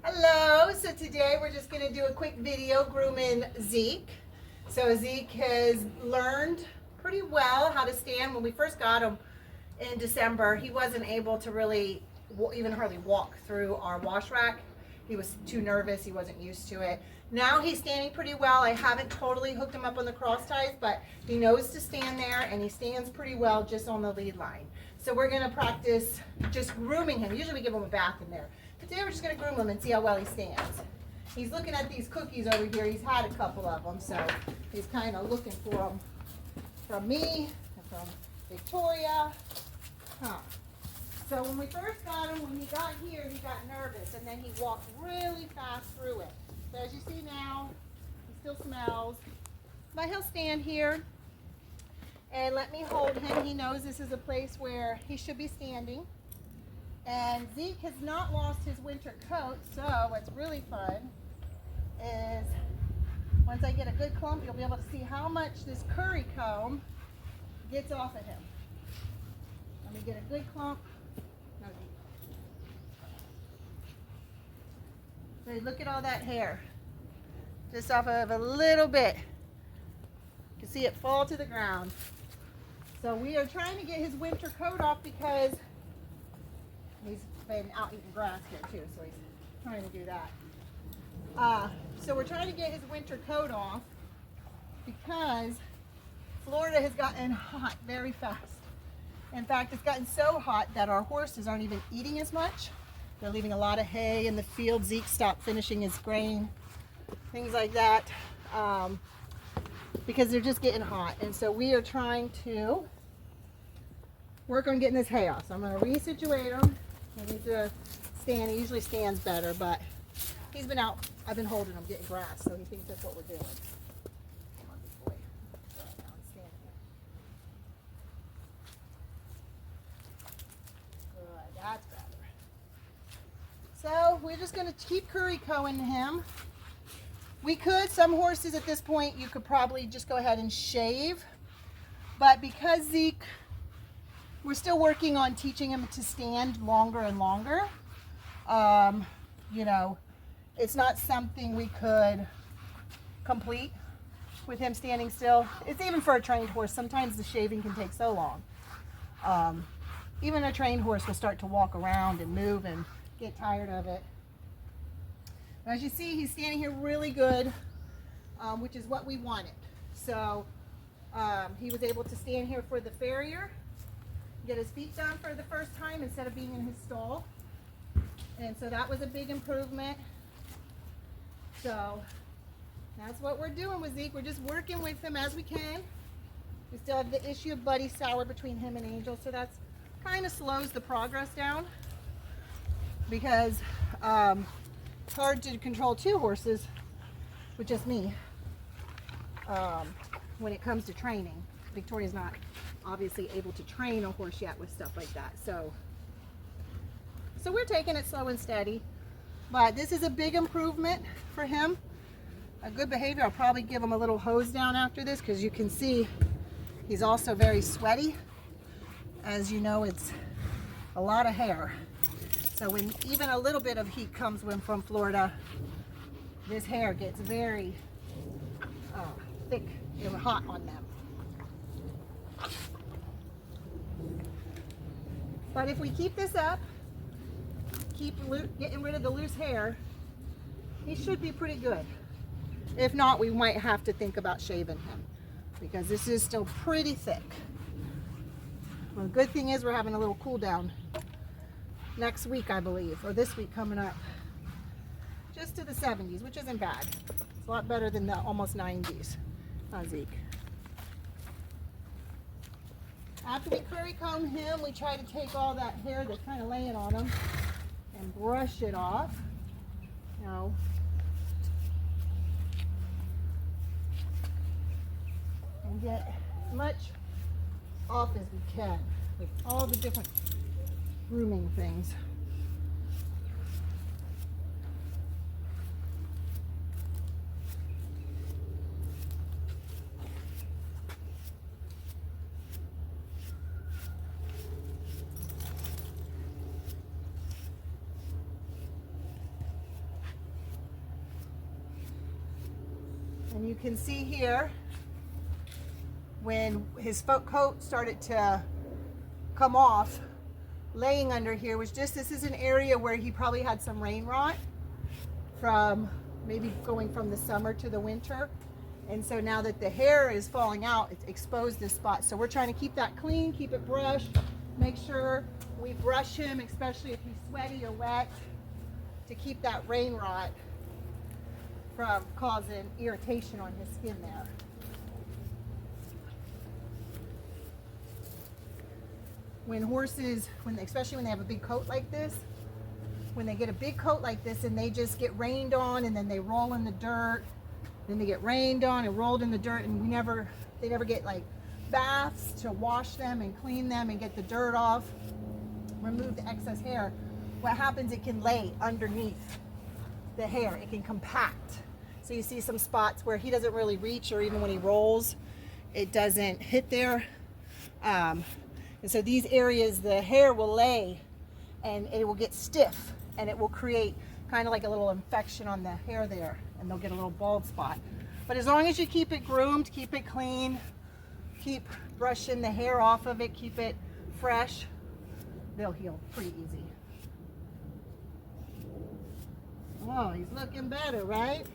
Hello, so today we're just going to do a quick video grooming Zeke. So Zeke has learned pretty well how to stand. When we first got him in December, he wasn't able to really even hardly walk through our wash rack. He was too nervous, he wasn't used to it. Now he's standing pretty well. I haven't totally hooked him up on the cross ties, but he knows to stand there and he stands pretty well just on the lead line. So we're going to practice just grooming him. Usually we give him a bath in there. But today we're just going to groom him and see how well he stands. He's looking at these cookies over here. He's had a couple of them, so he's kind of looking for them from me and from Victoria. So when we first got him, when he got here, he got nervous, and then he walked really fast through it. So as you see now, he still smells. But he'll stand here and let me hold him. He knows this is a place where he should be standing. And Zeke has not lost his winter coat, so what's really fun is once I get a good clump, you'll be able to see how much this curry comb gets off of him. Let me get a good clump. No, so look at all that hair. Just off of a little bit. You can see it fall to the ground. So we are trying to get his winter coat off because he's been out eating grass here too, so he's trying to do that. So we're trying to get his winter coat off because Florida has gotten hot very fast. In fact, it's gotten so hot that our horses aren't even eating as much. They're leaving a lot of hay in the field. Zeke stopped finishing his grain, things like that, because they're just getting hot. And so we are trying to work on getting this hay off. So I'm going to resituate him. I need to stand. He usually stands better, but he's been out. I've been holding him, getting grass, so he thinks that's what we're doing. Come on, big boy. Stand here. Good, that's better. So we're just going to keep curry combing him. We could, some horses at this point, you could probably just go ahead and shave. But because Zeke, we're still working on teaching him to stand longer and longer. You know, it's not something we could complete with him standing still. It's even for a trained horse. Sometimes the shaving can take so long. Even a trained horse will start to walk around and move and get tired of it. As you see, he's standing here really good, which is what we wanted. So he was able to stand here for the farrier, get his feet down for the first time instead of being in his stall. And so that was a big improvement. So that's what we're doing with Zeke. We're just working with him as we can. We still have the issue of Buddy Sour between him and Angel, so that's kind of slows the progress down because it's hard to control two horses with just me when it comes to training. Victoria's not obviously able to train a horse yet with stuff like that. So we're taking it slow and steady. But this is a big improvement for him. A good behavior. I'll probably give him a little hose down after this because you can see he's also very sweaty. As you know, it's a lot of hair. So when even a little bit of heat comes from Florida, this hair gets very thick and hot on them. But if we keep this up, keep getting rid of the loose hair, he should be pretty good. If not, we might have to think about shaving him because this is still pretty thick. Well, the good thing is we're having a little cool down next week, I believe, or this week coming up, just to the 70s, which isn't bad. It's a lot better than the almost 90s on Zeke. After we curry comb him, we try to take all that hair that's kind of laying on him and brush it off. You know, and get as much off as we can with all the different grooming things. And you can see here when his coat started to come off, laying under here was just, this is an area where he probably had some rain rot from maybe going from the summer to the winter. And so now that the hair is falling out, it's exposed this spot. So we're trying to keep that clean, keep it brushed, make sure we brush him, especially if he's sweaty or wet, to keep that rain rot from causing irritation on his skin there. When horses, especially when they have a big coat like this, when they get a big coat like this and they just get rained on and then they roll in the dirt, then they get rained on and rolled in the dirt, and they never get like baths to wash them and clean them and get the dirt off, remove the excess hair. What happens, it can lay underneath the hair, it can compact. So you see some spots where he doesn't really reach, or even when he rolls, it doesn't hit there. And so these areas, the hair will lay and it will get stiff, and it will create kind of like a little infection on the hair there, and they'll get a little bald spot. But as long as you keep it groomed, keep it clean, keep brushing the hair off of it, keep it fresh, they'll heal pretty easy. Oh, he's looking better, right?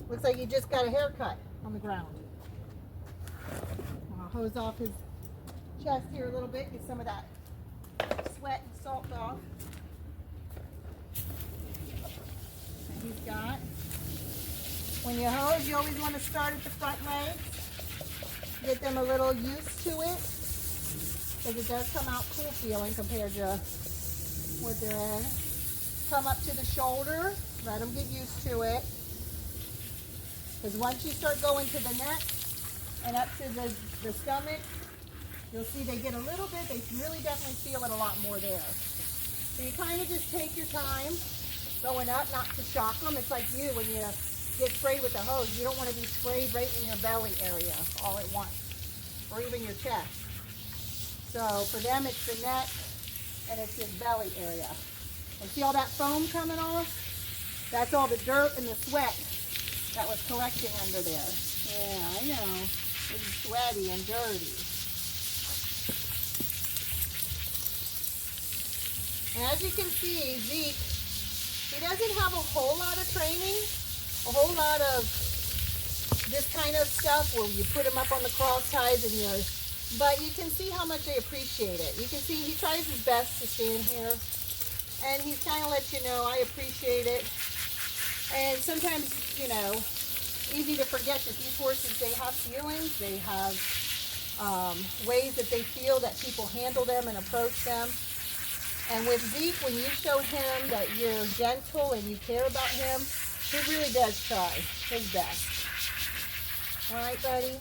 Looks like he just got a haircut on the ground. I'll hose off his chest here a little bit, get some of that sweat and salt off. And he's got, when you hose, you always want to start at the front legs, get them a little used to it, because it does come out cool feeling compared to what they're in. Come up to the shoulder, let them get used to it, because once you start going to the neck and up to the stomach, you'll see they get a little bit, they really definitely feel it a lot more there. So you kind of just take your time going up, not to shock them. It's like you, when you get sprayed with the hose, you don't want to be sprayed right in your belly area all at once, or even your chest. So for them, it's the neck and it's his belly area. And see all that foam coming off? That's all the dirt and the sweat that was collecting under there. Yeah, I know. It's sweaty and dirty. And as you can see, Zeke, he doesn't have a whole lot of training, a whole lot of this kind of stuff where you put him up on the cross ties and but you can see how much they appreciate it. You can see he tries his best to stand here, and he's kind of let you know, I appreciate it. And sometimes, you know, easy to forget that these horses, they have feelings, they have ways that they feel that people handle them and approach them. And with Zeke, when you show him that you're gentle and you care about him, he really does try his best. All right, buddy?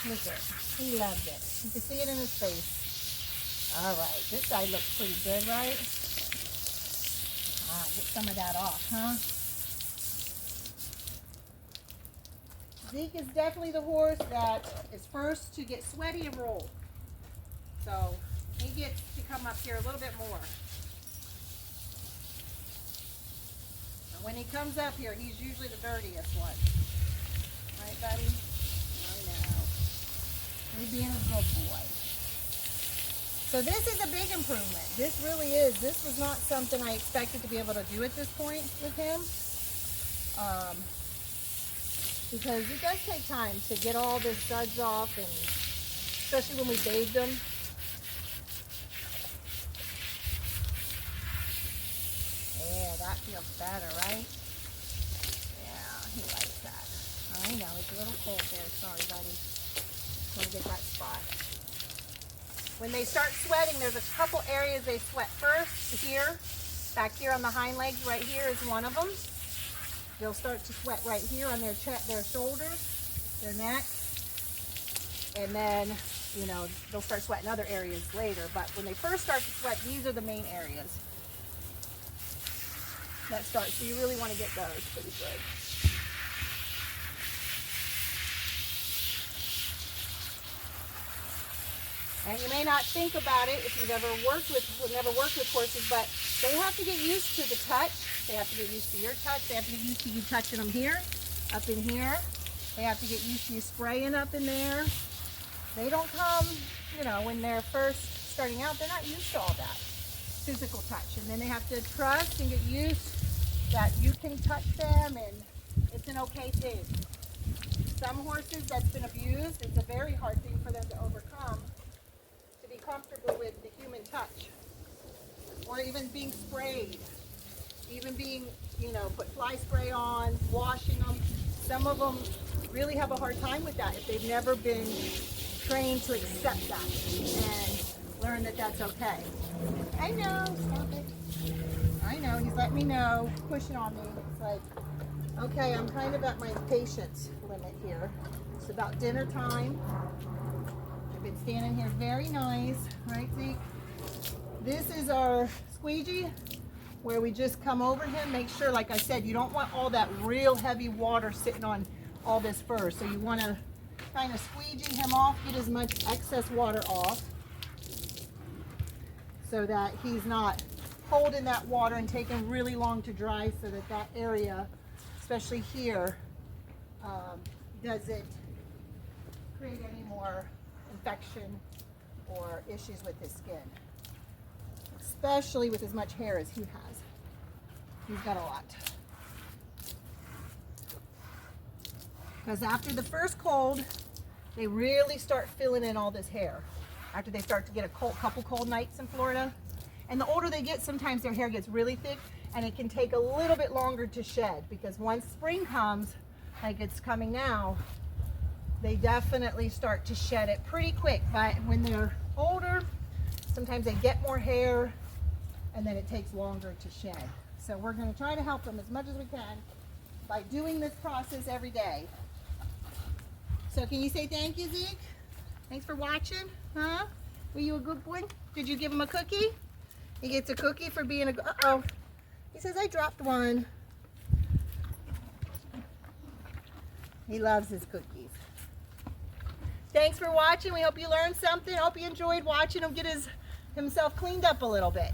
Look at it. He loves it. You can see it in his face. All right, this side looks pretty good, right? Ah, get some of that off, huh? Zeke is definitely the horse that is first to get sweaty and roll. So he gets to come up here a little bit more. And when he comes up here, he's usually the dirtiest one. Right, buddy? I know. He's being a good boy. So this is a big improvement. This really is. This was not something I expected to be able to do at this point with him. Because it does take time to get all this suds off, and especially when we bathed them. Yeah, that feels better, right? Yeah, he likes that. I know, it's a little cold there. Sorry, buddy. Let me get that spot. When they start sweating, there's a couple areas they sweat first. Here, back here on the hind legs, right here is one of them. They'll start to sweat right here on their shoulders, their neck, and then, you know, they'll start sweating other areas later. But when they first start to sweat, these are the main areas that start. So you really want to get those pretty good. And you may not think about it if you've never worked with horses, but they have to get used to the touch. They have to get used to your touch. They have to get used to you touching them here, up in here. They have to get used to you spraying up in there. They don't come, you know, when they're first starting out, they're not used to all that physical touch. And then they have to trust and get used that you can touch them and it's an okay thing. Some horses that's been abused, it's a very hard thing for them to overcome, to be comfortable with the human touch. Or even being sprayed, even being, you know, put fly spray on, washing them. Some of them really have a hard time with that if they've never been trained to accept that and learn that that's okay. I know, stop it. I know, he's letting me know, pushing on me. It's like, okay, I'm kind of at my patience limit here. It's about dinner time. I've been standing here very nice, right, Zeke? This is our squeegee where we just come over him, make sure, like I said, you don't want all that real heavy water sitting on all this fur. So you want to kind of squeegee him off, get as much excess water off so that he's not holding that water and taking really long to dry, so that that area, especially here, doesn't create any more infection or issues with his skin, especially with as much hair as he has. He's got a lot. Because after the first cold, they really start filling in all this hair. After they start to get a couple cold nights in Florida. And the older they get, sometimes their hair gets really thick and it can take a little bit longer to shed, because once spring comes, like it's coming now, they definitely start to shed it pretty quick. But when they're older, sometimes they get more hair and then it takes longer to shed. So we're going to try to help them as much as we can by doing this process every day. So can you say thank you, Zeke? Thanks for watching, huh? Were you a good boy? Did you give him a cookie? He gets a cookie for being a good, uh-oh. He says, I dropped one. He loves his cookies. Thanks for watching. We hope you learned something. Hope you enjoyed watching him get himself cleaned up a little bit.